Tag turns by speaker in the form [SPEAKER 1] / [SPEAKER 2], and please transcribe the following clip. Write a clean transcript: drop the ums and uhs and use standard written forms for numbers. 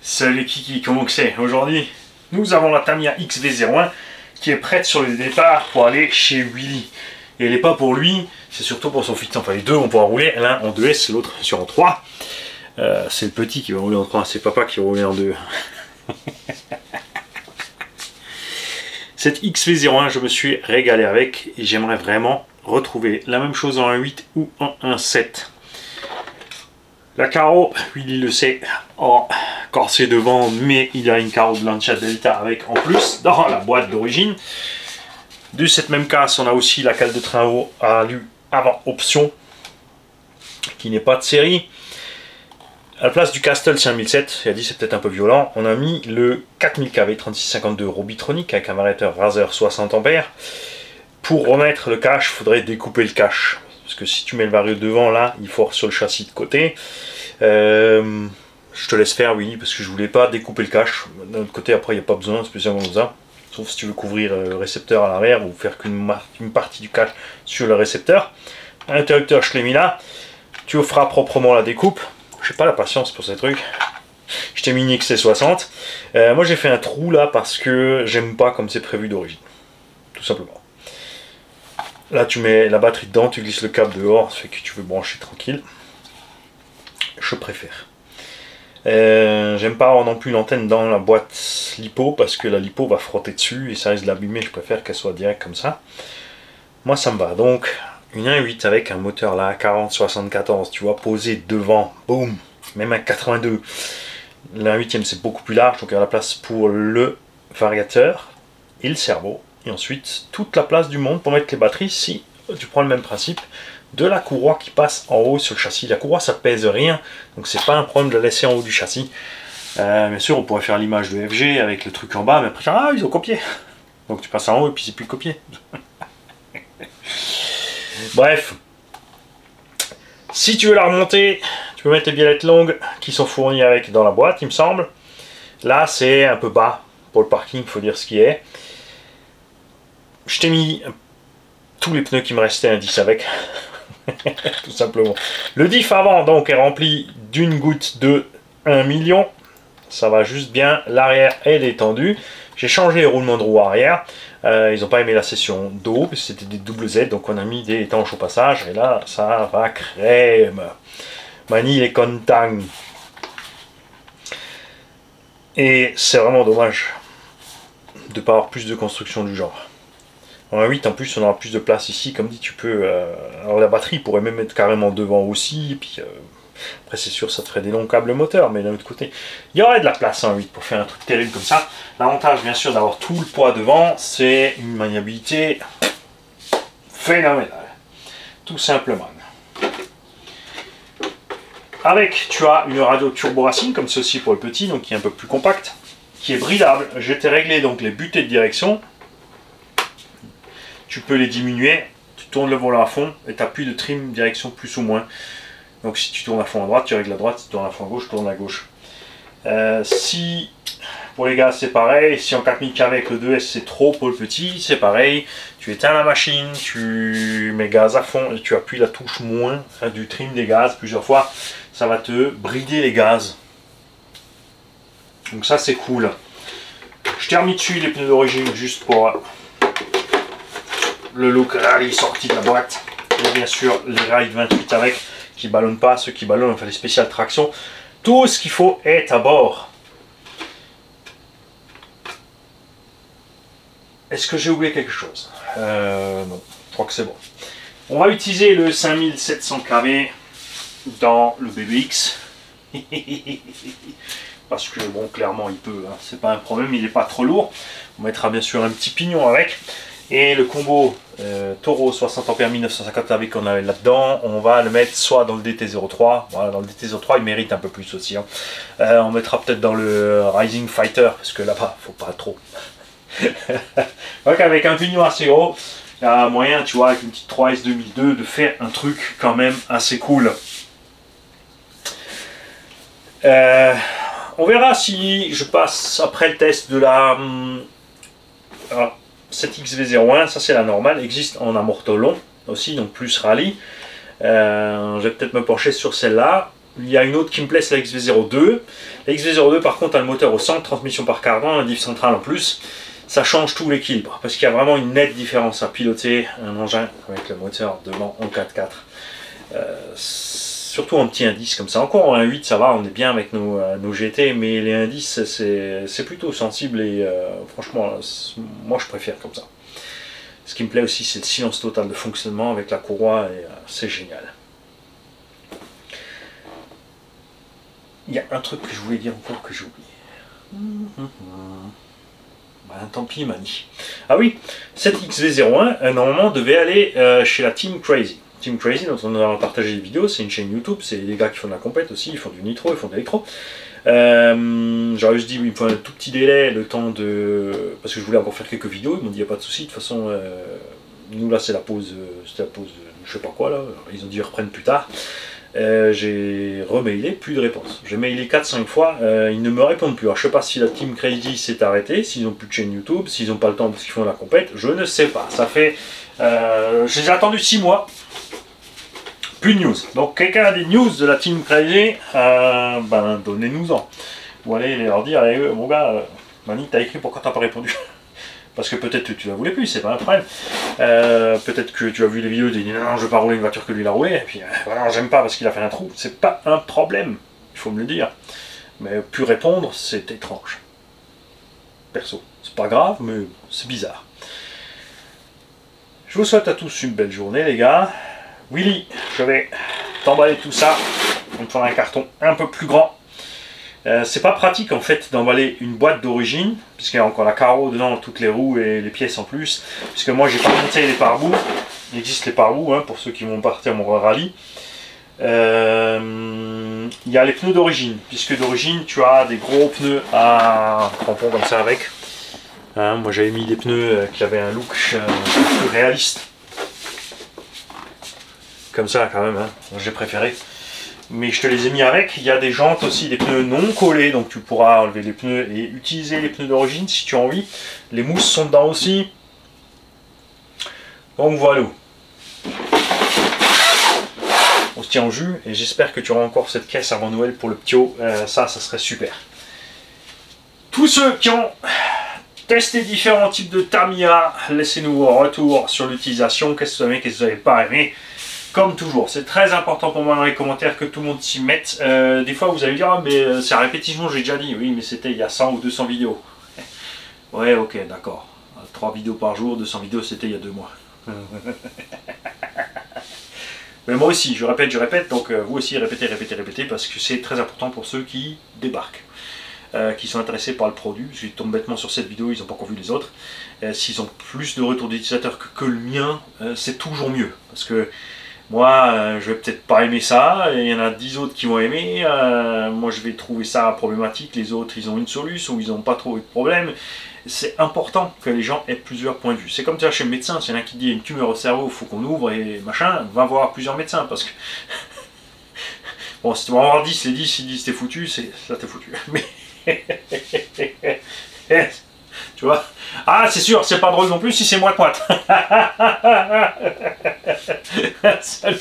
[SPEAKER 1] Salut Kiki, comment c'est? Aujourd'hui, nous avons la Tamiya XV01 qui est prête sur le départ pour aller chez Willy. Et elle n'est pas pour lui, c'est surtout pour son fils. Enfin, les deux vont pouvoir rouler, l'un en 2S, l'autre sur en 3. C'est le petit qui va rouler en 3, c'est papa qui va rouler en 2. Cette XV01, je me suis régalé avec et j'aimerais vraiment retrouver la même chose en 1.8 ou en 1.7. La carreau, Willy le sait, corsé devant, mais il y a une carreau de Lancia Delta avec en plus dans la boîte d'origine. De cette même casse, on a aussi la cale de train haut à alu avant option, qui n'est pas de série. À la place du Castle 5007, il a dit c'est peut-être un peu violent, on a mis le 4000 kV 3652 Robitronic avec un variateur Razer 60 A. Pour remettre le cache, il faudrait découper le cache. Parce que si tu mets le vario devant, là, il faut sur le châssis de côté. Je te laisse faire, Willy, parce que je voulais pas découper le cache. D'un autre côté, après, il n'y a pas besoin, spécialement ça. Sauf si tu veux couvrir le récepteur à l'arrière ou faire qu'une partie du cache sur le récepteur. L'interrupteur, je l'ai mis là. Tu feras proprement la découpe. Je n'ai pas la patience pour ces trucs. Je t'ai mis une XC60. Moi, j'ai fait un trou là parce que j'aime pas comme c'est prévu d'origine. Tout simplement. Là, tu mets la batterie dedans, tu glisses le câble dehors, ça fait que tu veux brancher tranquille. Je préfère. J'aime pas avoir non plus l'antenne dans la boîte lipo parce que la lipo va frotter dessus et ça risque de l'abîmer. Je préfère qu'elle soit direct comme ça. Moi, ça me va. Donc, une 1.8 avec un moteur là, 40-74, tu vois, posé devant, boum, même un 82. La 8e, c'est beaucoup plus large, donc il y a la place pour le variateur et le cerveau. Et ensuite, toute la place du monde pour mettre les batteries, si tu prends le même principe de la courroie qui passe en haut sur le châssis. La courroie, ça pèse rien, donc c'est pas un problème de la laisser en haut du châssis. Bien sûr, on pourrait faire l'image de FG avec le truc en bas, mais après, ah, ils ont copié. Donc tu passes en haut et puis c'est plus copié. Bref. Si tu veux la remonter, tu peux mettre les biellettes longues qui sont fournies avec dans la boîte, il me semble. Là, c'est un peu bas pour le parking, il faut dire ce qui est. Je t'ai mis tous les pneus qui me restaient, un 10 avec, tout simplement. Le diff avant donc est rempli d'une goutte de 1 million, ça va juste bien, l'arrière est détendu. J'ai changé les roulements de roue arrière, ils n'ont pas aimé la session d'eau, c'était des double Z, donc on a mis des étanches au passage, et là ça va crème. Mani est content. Et c'est vraiment dommage de ne pas avoir plus de construction du genre. En 1.8 en plus on aura plus de place ici, comme dit tu peux, alors la batterie pourrait même être carrément devant aussi, et puis après c'est sûr ça te ferait des longs câbles moteurs, mais d'un autre côté il y aurait de la place en 1.8 pour faire un truc terrible comme ça. L'avantage bien sûr d'avoir tout le poids devant, c'est une maniabilité phénoménale, tout simplement. Avec tu as une radio turbo racing comme ceci pour le petit, donc qui est un peu plus compact, qui est bridable. Je t'ai réglé donc les butées de direction. Tu peux les diminuer, tu tournes le volant à fond et tu appuies de trim direction plus ou moins. Donc si tu tournes à fond à droite, tu règles à droite, si tu tournes à fond à gauche, tu tournes à gauche. Si pour les gaz c'est pareil, si en 4000 kV avec le 2S c'est trop pour le petit, c'est pareil. Tu éteins la machine, tu mets gaz à fond et tu appuies la touche moins du trim des gaz plusieurs fois. Ça va te brider les gaz. Donc ça c'est cool. Je t'ai remis dessus les pneus d'origine juste pour le look rallye sorti de la boîte, et bien sûr les rails 28 avec qui ballonnent pas, ceux qui ballonnent on fait les spéciales traction, tout ce qu'il faut est à bord. Est-ce que j'ai oublié quelque chose? Non, je crois que c'est bon. On va utiliser le 5700 kV dans le BBX parce que bon clairement il peut, hein, c'est pas un problème, il n'est pas trop lourd. On mettra bien sûr un petit pignon avec. Et le combo Toro 60 A 1950 kV qu'on avait là-dedans, on va le mettre soit dans le DT03, voilà, dans le DT03 il mérite un peu plus aussi. Hein. On mettra peut-être dans le Rising Fighter, parce que là-bas, faut pas trop. Donc avec un pignon assez gros, il y a moyen, tu vois, avec une petite 3S 2002, de faire un truc quand même assez cool. On verra si je passe après le test de la... Alors, cette XV01, ça c'est la normale, existe en amorto long aussi, donc plus rallye. Je vais peut-être me pencher sur celle-là. Il y a une autre qui me plaît, c'est la XV02. La XV02 par contre a le moteur au centre, transmission par cardan, un diff central en plus. Ça change tout l'équilibre parce qu'il y a vraiment une nette différence à piloter un engin avec le moteur devant en 4x4. Surtout en petit indice comme ça. Encore en 1.8 ça va, on est bien avec nos GT, mais les indices c'est plutôt sensible et franchement moi je préfère comme ça. Ce qui me plaît aussi c'est le silence total de fonctionnement avec la courroie et c'est génial. Il y a un truc que je voulais dire encore que j'ai oublié. Ben, tant pis Mani. Ah oui, cette XV01 normalement devait aller chez la Team Crazy. Team Crazy dont on a partagé des vidéos, c'est une chaîne YouTube, c'est des gars qui font de la compète aussi, ils font du nitro, ils font de l'électro. J'aurais juste dit il me faut un tout petit délai, le temps de... Parce que je voulais encore faire quelques vidéos, ils m'ont dit il n'y a pas de souci, de toute façon nous là c'est la pause, c'était la pause je sais pas quoi là, ils ont dit ils reprennent plus tard. J'ai remailé, plus de réponse. J'ai mailé 4-5 fois, ils ne me répondent plus. Alors je sais pas si la Team Crazy s'est arrêtée, s'ils n'ont plus de chaîne YouTube, s'ils n'ont pas le temps parce qu'ils font la compète, je ne sais pas. Ça fait... j'ai attendu 6 mois. Plus de news. Donc quelqu'un a des news de la Team Crazy, ben donnez-nous-en. Ou allez leur dire, allez, mon gars, Mani, t'as écrit pourquoi t'as pas répondu? Parce que peut-être que tu la voulais plus, c'est pas un problème. Peut-être que tu as vu les vidéos et tu dis non, je veux pas rouler une voiture que lui l'a roulé, et puis voilà, j'aime pas parce qu'il a fait un trou. C'est pas un problème, il faut me le dire. Mais plus répondre, c'est étrange. Perso, c'est pas grave, mais c'est bizarre. Je vous souhaite à tous une belle journée, les gars. Willy, je vais t'emballer tout ça. On me prendre un carton un peu plus grand. C'est pas pratique en fait d'emballer une boîte d'origine, puisqu'il y a encore la carreau dedans, toutes les roues et les pièces en plus, puisque moi j'ai pas monté les pare-boues, il existe les pare-boues hein, pour ceux qui vont partir mon rallye. Il y a les pneus d'origine, puisque d'origine tu as des gros pneus à crampons comme ça avec. Hein, moi j'avais mis des pneus qui avaient un look plus réaliste. Comme ça quand même, hein, j'ai préféré. Mais je te les ai mis avec. Il y a des jantes aussi, des pneus non collés, donc tu pourras enlever les pneus et utiliser les pneus d'origine si tu as envie. Les mousses sont dedans aussi. Donc voilà. On se tient au jus et j'espère que tu auras encore cette caisse avant Noël pour le Ptio. Ça serait super. Tous ceux qui ont testé différents types de Tamiya, laissez-nous vos retours sur l'utilisation. Qu'est-ce que vous aimez, qu'est-ce que vous n'avez pas aimé. Comme toujours, c'est très important pour moi dans les commentaires que tout le monde s'y mette. Des fois vous allez me dire, ah, mais c'est à répétition, j'ai déjà dit. Oui, mais c'était il y a 100 ou 200 vidéos. Ouais, ok, d'accord. 3 vidéos par jour, 200 vidéos, c'était il y a 2 mois. Mais moi aussi, je répète, donc vous aussi répétez, parce que c'est très important pour ceux qui débarquent. Qui sont intéressés par le produit, je tombe bêtement sur cette vidéo, ils n'ont pas encore vu les autres. S'ils ont plus de retours d'utilisateurs que le mien, c'est toujours mieux. Parce que moi, je vais peut-être pas aimer ça, et il y en a 10 autres qui vont aimer, moi je vais trouver ça problématique, les autres ils ont une solution, ou ils n'ont pas trouvé de problème. C'est important que les gens aient plusieurs points de vue. C'est comme tu vois chez le médecin, s'il y en a qui dit une tumeur au cerveau, il faut qu'on ouvre et machin, va voir plusieurs médecins, parce que... bon, si tu vas en avoir 10, les 10, ils disent t'es foutu, ça t'es foutu. Mais... tu vois? Ah, c'est sûr, c'est pas drôle non plus si c'est moi le pointe. Salut.